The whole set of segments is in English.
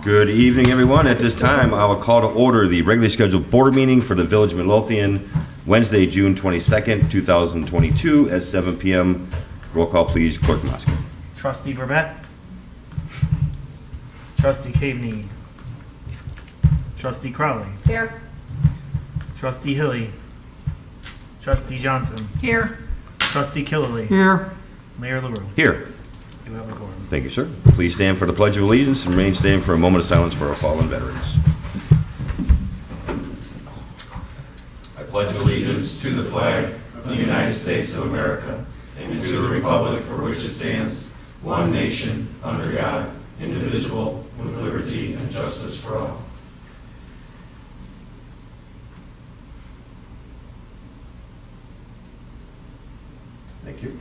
Good evening, everyone. At this time, I will call to order the regularly scheduled board meeting for the Village of Midlothian, Wednesday, June 22nd, 2022, at 7 p.m. Roll call, please. Clerk Moscow. Trustee Burbett. Trustee Caveney. Trustee Crowley. Here. Trustee Hilly. Trustee Johnson. Here. Trustee Killily. Here. Mayor LaRue. Here. You have a quorum. Thank you, sir. Please stand for the Pledge of Allegiance and remain standing for a moment of silence for our fallen veterans. I pledge allegiance to the flag of the United States of America and to the republic for which it stands, one nation, under God, indivisible, with liberty and justice for all. Thank you.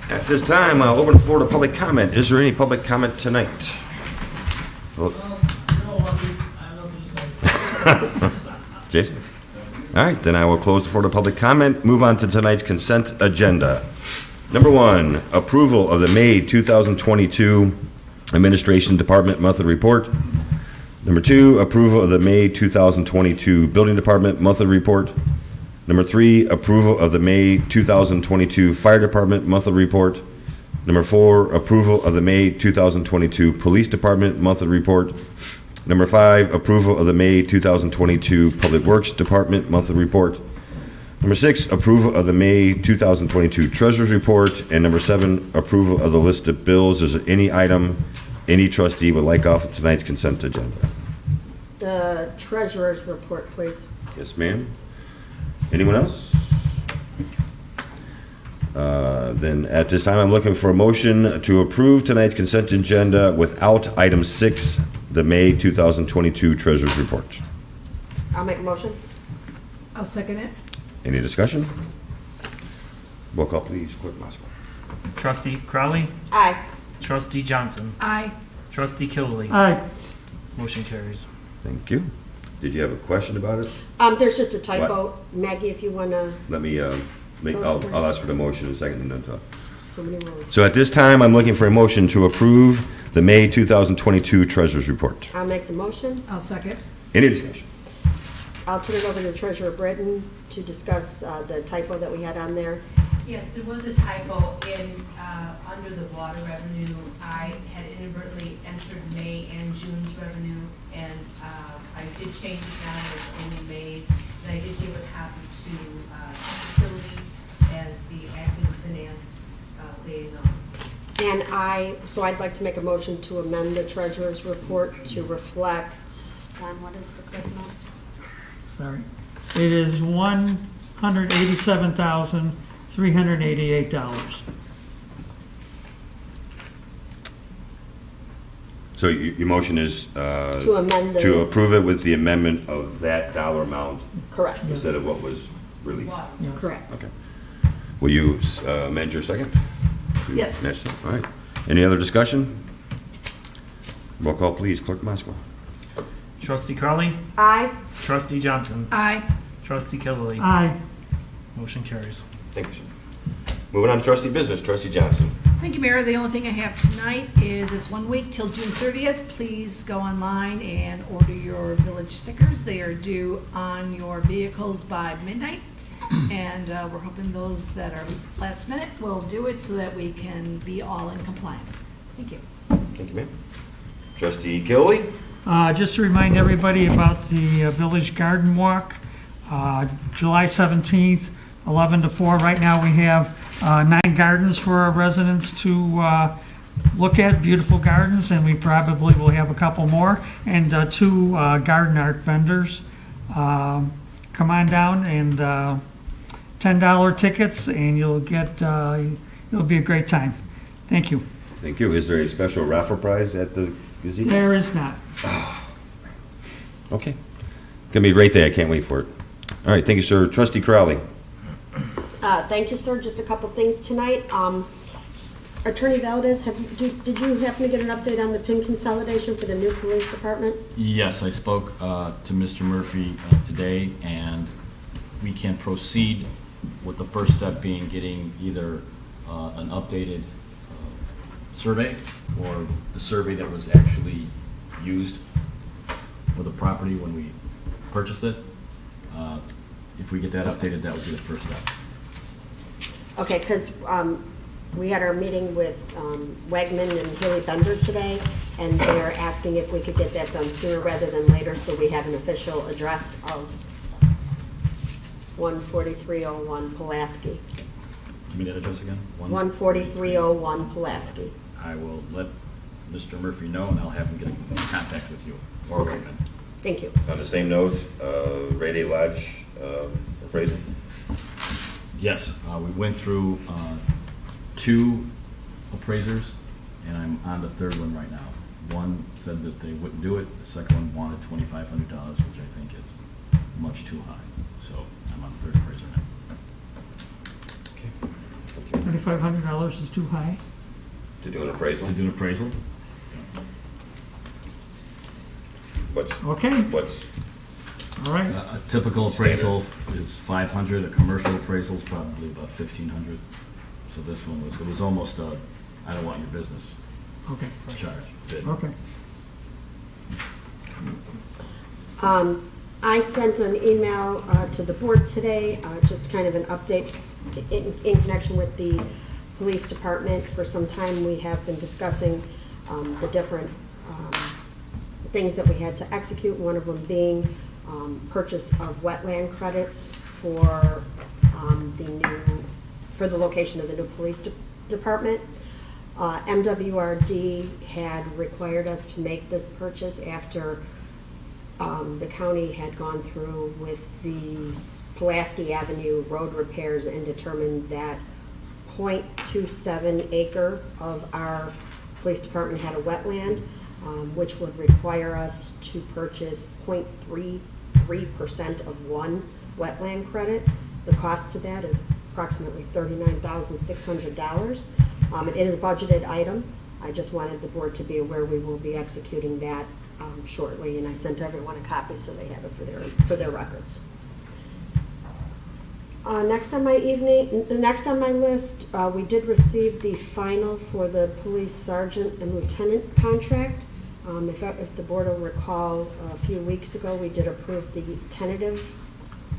At this time, I'll open the floor to public comment. Is there any public comment tonight? Well, Jason? All right, then I will close the floor to public comment. Move on to tonight's consent agenda. Number 1, approval of the May 2022 Administration Department Monthly Report. Number 2, approval of the May 2022 Building Department Monthly Report. Number 3, approval of the May 2022 Fire Department Monthly Report. Number 4, approval of the May 2022 Police Department Monthly Report. Number 5, approval of the May 2022 Public Works Department Monthly Report. Number 6, approval of the May 2022 Treasurer's Report. And number 7, approval of the list of bills. Is there any item any trustee would like off of tonight's consent agenda? The treasurer's report, please. Yes, ma'am. Anyone else? Then at this time, I'm looking for a motion to approve tonight's consent agenda without item 6, the May 2022 Treasurer's Report. I'll make a motion. I'll second it. Any discussion? Roll call, please. Clerk Moscow. Trustee Crowley. Aye. Trustee Johnson. Aye. Trustee Killily. Aye. Motion carries. Thank you. Did you have a question about it? There's just a typo. Maggie, if you want to, Let me I'll ask for the motion in a second and then talk. so many rules. So at this time, I'm looking for a motion to approve the May 2022 Treasurer's Report. I'll make the motion. I'll second. Any discussion? I'll turn it over to Treasurer Britton to discuss the typo that we had on there. Yes, there was a typo in, under the water revenue. I had inadvertently entered May and June's revenue, and I did change it now, it's only May, and I did give a copy to Utility as the acting finance liaison. And so I'd like to make a motion to amend the treasurer's report to reflect, what is the correct amount? Sorry. It is $187,388. So your motion is To amend the. to approve it with the amendment of that dollar amount Correct. instead of what was released. Water. Correct. Okay. Will you amend your second? Yes. Yes, sir. All right. Any other discussion? Roll call, please. Clerk Moscow. Trustee Crowley. Aye. Trustee Johnson. Aye. Trustee Killily. Aye. Motion carries. Thank you, sir. Moving on to trustee business. Trustee Johnson. Thank you, Mayor. The only thing I have tonight is it's 1 week till June 30th. Please go online and order your village stickers. They are due on your vehicles by midnight. And we're hoping those that are last minute will do it so that we can be all in compliance. Thank you. Thank you, ma'am. Trustee Gilly. Just to remind everybody about the Village Garden Walk, July 17th, 11 to 4. Right now we have 9 gardens for our residents to look at, beautiful gardens, and we probably will have a couple more, and 2 garden art vendors. Come on down and $10 tickets, and you'll get, it'll be a great time. Thank you. Thank you. Is there a special raffle prize at the gazebo? There is not. Okay. Gonna be right there. I can't wait for it. All right. Thank you, sir. Trustee Crowley. Thank you, sir. Just a couple things tonight. Attorney Valdez, did you happen to get an update on the PIN consolidation for the new police department? Yes, I spoke to Mr. Murphy today, and we can proceed with the first step being getting either an updated survey, or the survey that was actually used for the property when we purchased it. If we get that updated, that would be the first step. Okay, because we had our meeting with Wegman and Haley Bender today, and they're asking if we could get that done sooner rather than later, so we have an official address of 14301 Pulaski. Give me that address again. 14301 Pulaski. I will let Mr. Murphy know, and I'll have him get in contact with you, or Wegman. Thank you. On the same note, Ray Day Lodge appraisal. Yes, we went through 2 appraisers, and I'm on the third one right now. One said that they wouldn't do it, the second one wanted $2,500, which I think is much too high. So I'm on the third appraiser now. $2,500 is too high. To do an appraisal? To do an appraisal? Okay, What's, all right. A typical appraisal is 500, a commercial appraisal is probably about 1,500. So this one was, it was almost a, I don't want your business Okay, charge bid. okay. I sent an email to the board today, just kind of an update in connection with the police department. For some time, we have been discussing the different things that we had to execute, one of them being purchase of wetland credits for the location of the new police department. MWRD had required us to make this purchase after the county had gone through with the Pulaski Avenue road repairs and determined that 0.27 acre of our police department had a wetland, which would require us to purchase 0.33% of one wetland credit. The cost to that is approximately $39,600. It is a budgeted item. I just wanted the board to be aware we will be executing that shortly, and I sent everyone a copy so they have it for their records. Next on my list, we did receive the final for the police sergeant and lieutenant contract. If the board will recall, a few weeks ago, we did approve the tentative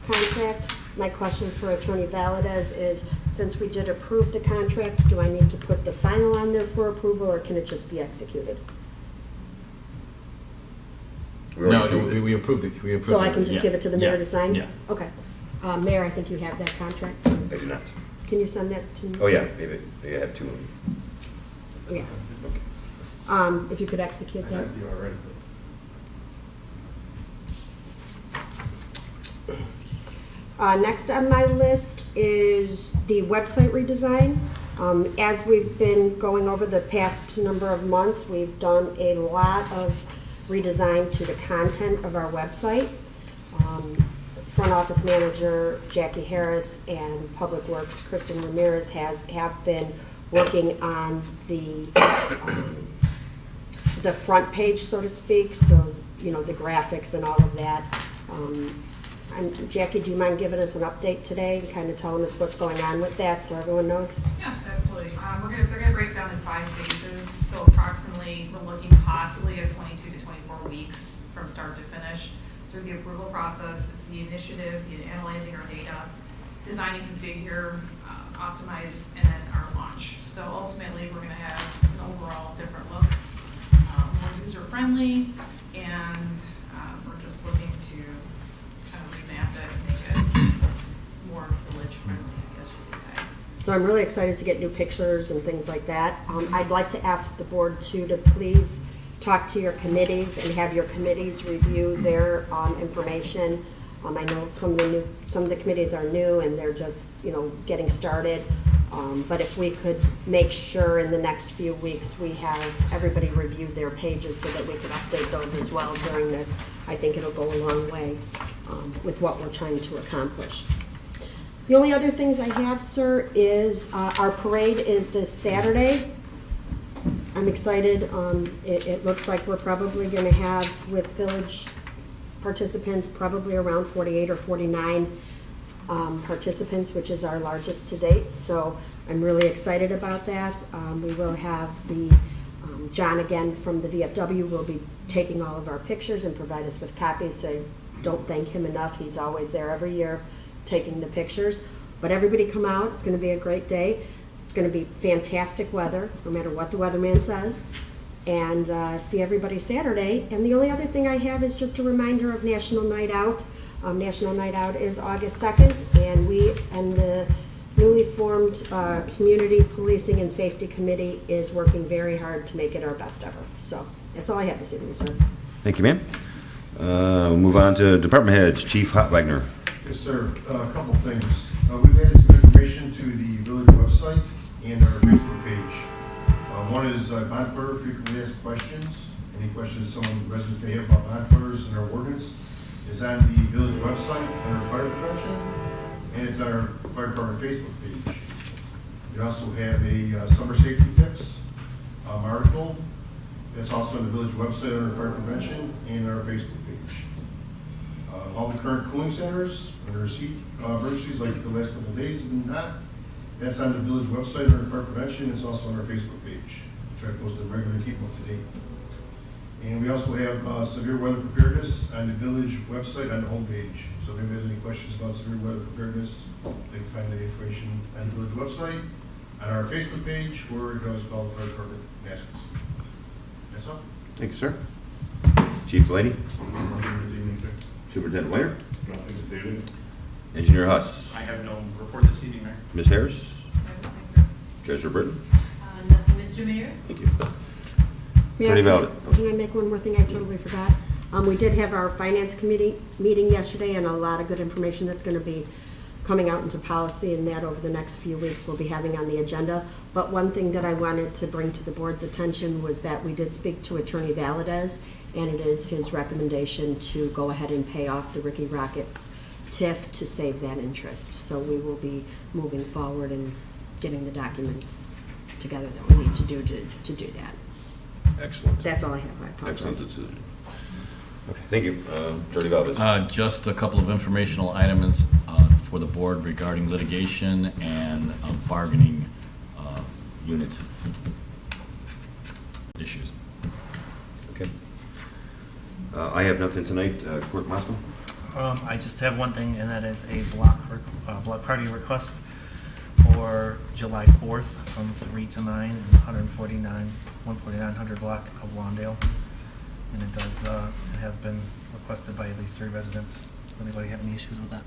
contract. My question for Attorney Valadez is, since we did approve the contract, do I need to put the final on there for approval, or can it just be executed? No, we approved it. We approved So I it, can just yeah. give it to the mayor Yeah, to sign? Yeah. Okay. Mayor, I think you have that contract. I do not. Can you send that to me? Oh, yeah, maybe I have 2 of them. Yeah. If you could execute that. Next on my list is the website redesign. As we've been going over the past number of months, we've done a lot of redesign to the content of our website. Front office manager Jackie Harris and Public Works Kristen Ramirez have been working on the front page, so to speak, so, you know, the graphics and all of that. Jackie, do you mind giving us an update today and kind of telling us what's going on with that so everyone knows? Yes, absolutely. They're gonna break down in 5 phases, so approximately, we're looking possibly at 22 to 24 weeks from start to finish. Through the approval process, it's the initiative, the analyzing our data, design and configure, optimize, and then our launch. So ultimately, we're gonna have an overall different look, more user-friendly, and we're just looking to kind of revamp it and make it more village-friendly, I guess you could say. So I'm really excited to get new pictures and things like that. I'd like to ask the board too to please talk to your committees and have your committees review their information. I know some of the committees are new and they're just, you know, getting started. But if we could make sure in the next few weeks we have everybody review their pages so that we can update those as well during this, I think it'll go a long way with what we're trying to accomplish. The only other things I have, sir, is our parade is this Saturday. I'm excited. It looks like we're probably going to have, with village participants, probably around 48 or 49 participants, which is our largest to date. So I'm really excited about that. We will have John again from the VFW will be taking all of our pictures and provide us with copies. So don't thank him enough. He's always there every year taking the pictures. But everybody come out. It's going to be a great day. It's going to be fantastic weather, no matter what the weatherman says. And see everybody Saturday. And the only other thing I have is just a reminder of National Night Out. National Night Out is August 2nd, and we and the newly formed Community Policing and Safety Committee is working very hard to make it our best ever. So that's all I have this evening, sir. Thank you, ma'am. We'll move on to department heads. Chief Hotwagner. Yes, sir. A couple things. We've added some information to the village website and our Facebook page. One is bonfire frequently asked questions. Any questions some residents may have about bonfires and our ordinance is on the village website and our fire prevention, and it's on our fire department Facebook page. We also have a summer safety tips article that's also on the village website under fire prevention and our Facebook page. All the current cooling centers, when there's heat emergencies like the last couple of days have been hot, that's on the village website under fire prevention. It's also on our Facebook page. Try to post it regularly to keep them up to date. And we also have severe weather preparedness on the village website on the homepage. So if anybody has any questions about severe weather preparedness, they can find the information on the village website, on our Facebook page, or you can always call the fire department and ask us. That's all. Thank you, sir. Chief Delaney. Nothing this evening, sir. Superintendent Winter. Nothing this evening. Engineer Huss. I have no report this evening, Mayor. Ms. Harris. Thanks, sir. Treasurer Britton. Nothing, Mr. Mayor? Thank you. Mayor, Attorney Ballard. Can I make one more thing? I totally forgot. We did have our finance committee meeting yesterday, and a lot of good information that's going to be coming out into policy, and that over the next few weeks we'll be having on the agenda. But one thing that I wanted to bring to the board's attention was that we did speak to Attorney Valadez, and it is his recommendation to go ahead and pay off the Ricky Rockets TIF to save that interest. So we will be moving forward and getting the documents together that we need to do that. Excellent. That's all I have. I apologize. Excellent decision. Okay, thank you. Attorney Valdez. Just a couple of informational items for the board regarding litigation and bargaining unit issues. Okay. I have nothing tonight. Clerk Mossman. I just have one thing, and that is a block party request for July 4th from 3 to 9 in 14900 block of Lawndale. And it has been requested by at least 3 residents. Does anybody have any issues with that?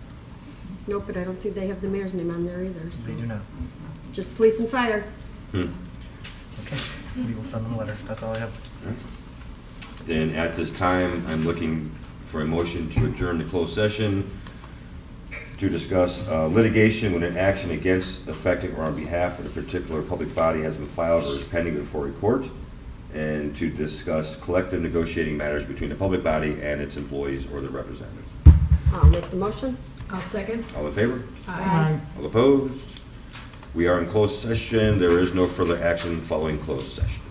Nope, but I don't see they have the mayor's name on there either. So. They do not. Just police and fire. Okay, we will send them a letter. That's all I have. Then at this time, I'm looking for a motion to adjourn the closed session to discuss litigation when an action against, affecting, or on behalf of a particular public body has been filed or is pending before a court, and to discuss collective negotiating matters between the public body and its employees or their representatives. I'll make the motion. I'll second. All in favor? Aye. All opposed? We are in closed session. There is no further action following closed session.